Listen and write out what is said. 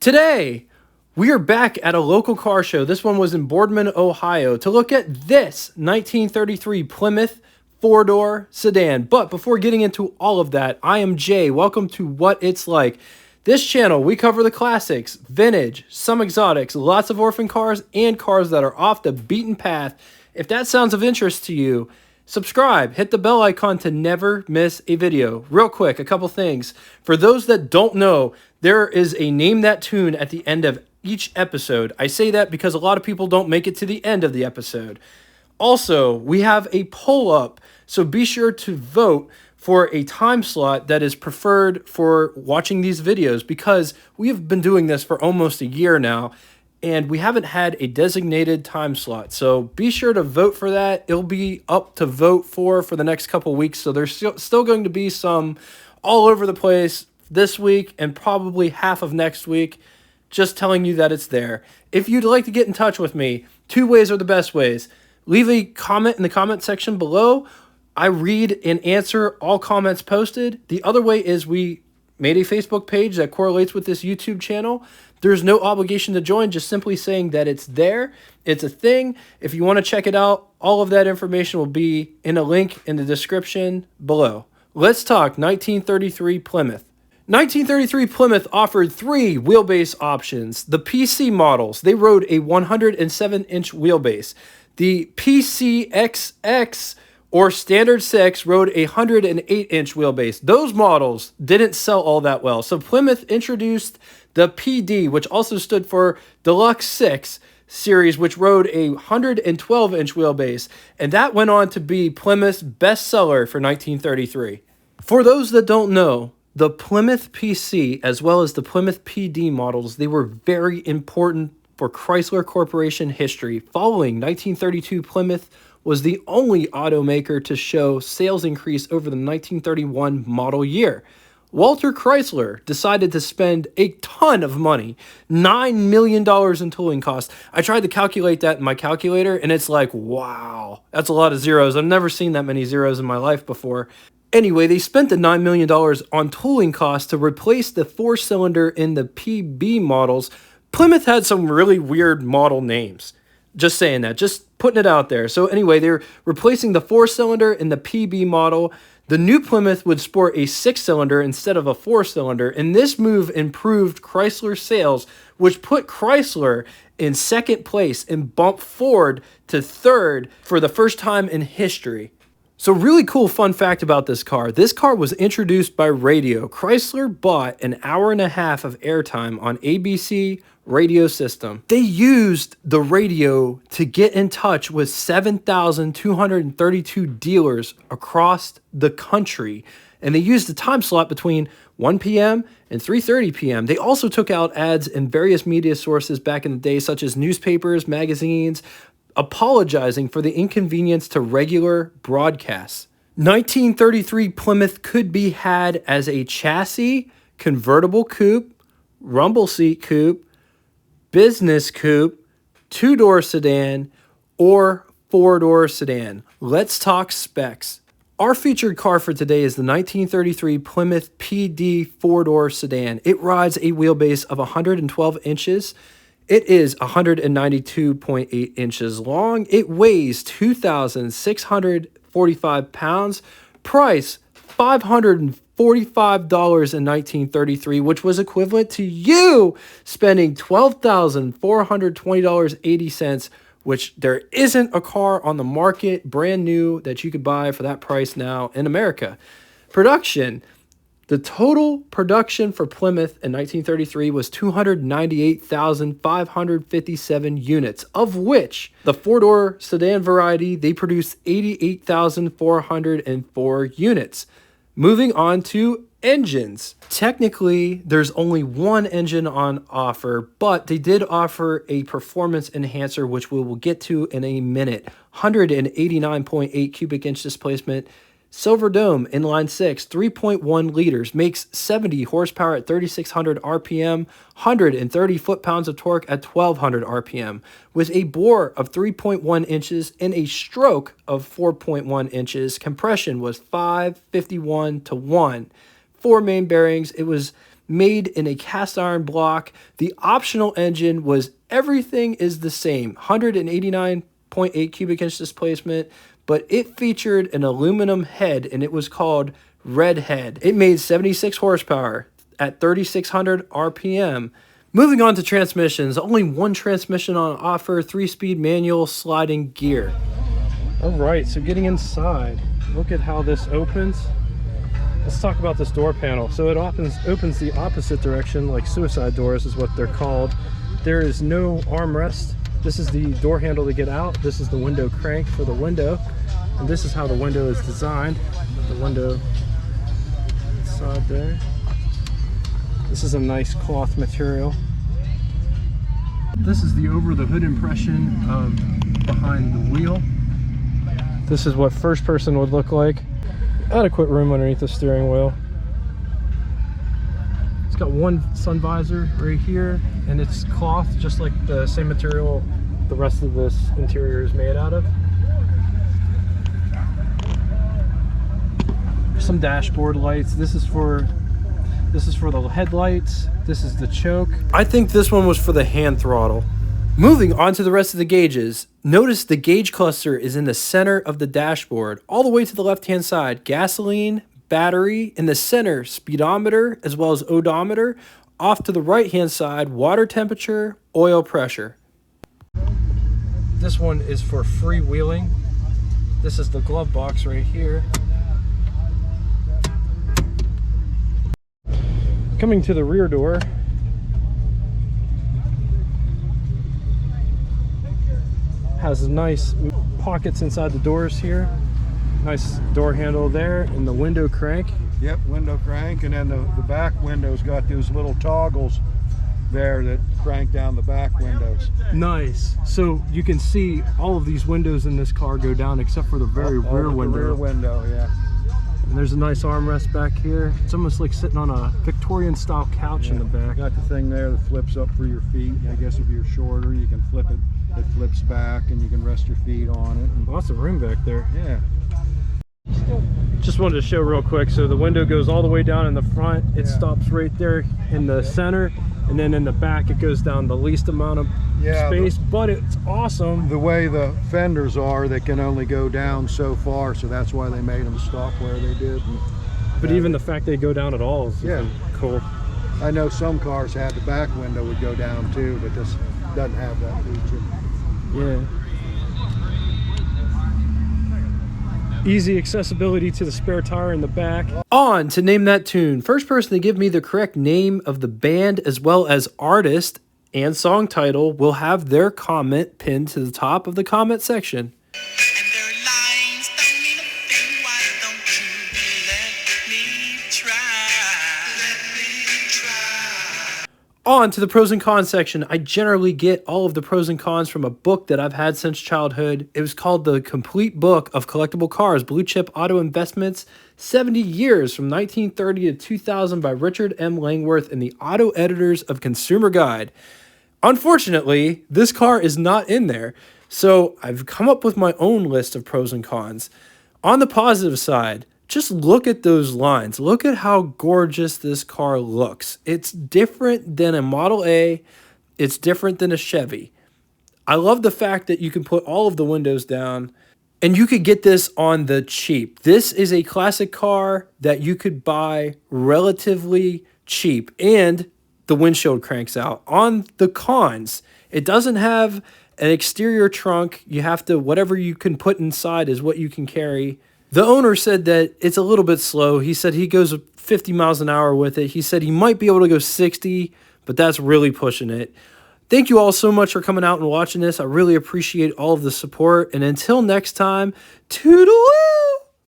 Today, we are back at a local car show. This one was in Boardman, Ohio, to look at this 1933 Plymouth four-door sedan. But before getting into all of that, I am Jay. Welcome to What It's Like. This channel, we cover the classics, vintage, some exotics, lots of orphan cars, and cars that are off the beaten path. If that sounds of interest to you, subscribe, hit the bell icon to never miss a video. Real quick, a couple things. For those that don't know, there is a Name That Tune at the end of each episode. I say that because a lot of people don't make it to the end of the episode. Also, we have a poll up, so be sure to vote for a time slot that is preferred for watching these videos, because we have been doing this for almost a year now, and we haven't had a designated time slot. So be sure to vote for that. It'll be up to vote for the next couple weeks. So there's still going to be some all over the place this week and probably half of next week. Just telling you that it's there. If you'd like to get in touch with me, two ways are the best ways. Leave a comment in the comment section below. I read and answer all comments posted. The other way is we made a Facebook page that correlates with this YouTube channel. There's no obligation to join, just simply saying that it's there. It's a thing. If you want to check it out, all of that information will be in a link in the description below. Let's talk 1933 Plymouth. 1933 Plymouth offered three wheelbase options. The PC models, they rode a 107-inch wheelbase. The PCXX or Standard 6 rode a 108-inch wheelbase. Those models didn't sell all that well. So Plymouth introduced the PD, which also stood for Deluxe 6 series, which rode a 112-inch wheelbase. And that went on to be Plymouth's bestseller for 1933. For those that don't know, the Plymouth PC as well as the Plymouth PD models, they were very important for Chrysler Corporation history. Following 1932, Plymouth was the only automaker to show sales increase over the 1931 model year. Walter Chrysler decided to spend a ton of money, $9 million in tooling costs. I tried to calculate that in my calculator, and it's like, wow, that's a lot of zeros. I've never seen that many zeros in my life before. Anyway, they spent the $9 million on tooling costs to replace the four-cylinder in the PB models. Plymouth had some really weird model names. Just saying that, just putting it out there. So anyway, they're replacing the four-cylinder in the PB model. The new Plymouth would sport a six-cylinder instead of a four-cylinder, and this move improved Chrysler sales, which put Chrysler in second place and bumped Ford to third for the first time in history. So really cool fun fact about this car. This car was introduced by radio. Chrysler bought an hour and a half of airtime on ABC radio system. They used the radio to get in touch with 7,232 dealers across the country. And they used the time slot between 1 p.m. and 3:30 p.m. They also took out ads in various media sources back in the day, such as newspapers, magazines, apologizing for the inconvenience to regular broadcasts. 1933 Plymouth could be had as a chassis, convertible coupe, rumble seat coupe, business coupe, two-door sedan, or four-door sedan. Let's talk specs. Our featured car for today is the 1933 Plymouth PD four-door sedan. It rides a wheelbase of 112 inches. It is 192.8 inches long. It weighs 2,645 pounds. Price, $545 in 1933, which was equivalent to you spending $12,420.80, which there isn't a car on the market brand new that you could buy for that price now in America. Production. The total production for Plymouth in 1933 was 298,557 units, of which the four-door sedan variety, they produced 88,404 units. Moving on to engines. Technically, there's only one engine on offer, but they did offer a performance enhancer, which we will get to in a minute. 189.8 cubic inch displacement. Silver Dome inline 6, 3.1 liters, makes 70 horsepower at 3,600 RPM, 130 foot-pounds of torque at 1,200 RPM, with a bore of 3.1 inches and a stroke of 4.1 inches. Compression was 551 to 1. 4 main bearings. It was made in a cast iron block. The optional engine was everything is the same, 189.8 cubic inch displacement, but it featured an aluminum head and it was called Redhead. It made 76 horsepower at 3,600 RPM. Moving on to transmissions, only one transmission on offer, 3-speed manual sliding gear. All right, so getting inside, look at how this opens. Let's talk about this door panel. So it opens the opposite direction, like suicide doors is what they're called. There is no armrest. This is the door handle to get out. This is the window crank for the window. And this is how the window is designed. The window inside there. This is a nice cloth material. This is the over the hood impression of behind the wheel. This is what first person would look like. Adequate room underneath the steering wheel. It's got one sun visor right here, and it's cloth, just like the same material the rest of this interior is made out of. Some dashboard lights. This is for the headlights. This is the choke. I think this one was for the hand throttle. Moving on to the rest of the gauges, notice the gauge cluster is in the center of the dashboard, all the way to the left-hand side. Gasoline, battery, in the center, speedometer, as well as odometer. Off to the right-hand side, water temperature, oil pressure. This one is for freewheeling. This is the glove box right here. Coming to the rear door, has nice pockets inside the doors here. Nice door handle there, and the window crank. Yep, window crank, and then the back window's got those little toggles there that crank down the back windows. Nice. So you can see all of these windows in this car go down except for the very rear window. The rear window, yeah. And there's a nice armrest back here. It's almost like sitting on a Victorian style couch in the back. Got the thing there that flips up for your feet. I guess if you're shorter, you can flip it. It flips back and you can rest your feet on it. And lots of room back there. Yeah. Just wanted to show real quick. So the window goes all the way down in the front. It stops right there in the center. And then in the back, it goes down the least amount of space, but it's awesome. The way the fenders are, they can only go down so far, so that's why they made them stop where they did. But even the fact they go down at all is cool. I know some cars had the back window would go down too, but this doesn't have that feature. Yeah. Easy accessibility to the spare tire in the back. On to Name That Tune. First person to give me the correct name of the band as well as artist and song title will have their comment pinned to the top of the comment section. On to the pros and cons section. I generally get all of the pros and cons from a book that I've had since childhood. It was called The Complete Book of Collectible Cars, Blue Chip Auto Investments, 70 Years from 1930 to 2000 by Richard M. Langworth and the Auto Editors of Consumer Guide. Unfortunately, this car is not in there, so I've come up with my own list of pros and cons. On the positive side, just look at those lines. Look at how gorgeous this car looks. It's different than a Model A. It's different than a Chevy. I love the fact that you can put all of the windows down and you could get this on the cheap. This is a classic car that you could buy relatively cheap, and the windshield cranks out. On the cons, it doesn't have an exterior trunk. You have to, whatever you can put inside is what you can carry. The owner said that it's a little bit slow. He said he goes 50 miles an hour with it. He said he might be able to go 60, but that's really pushing it. Thank you all so much for coming out and watching this. I really appreciate all of the support. And until next time, toodaloo!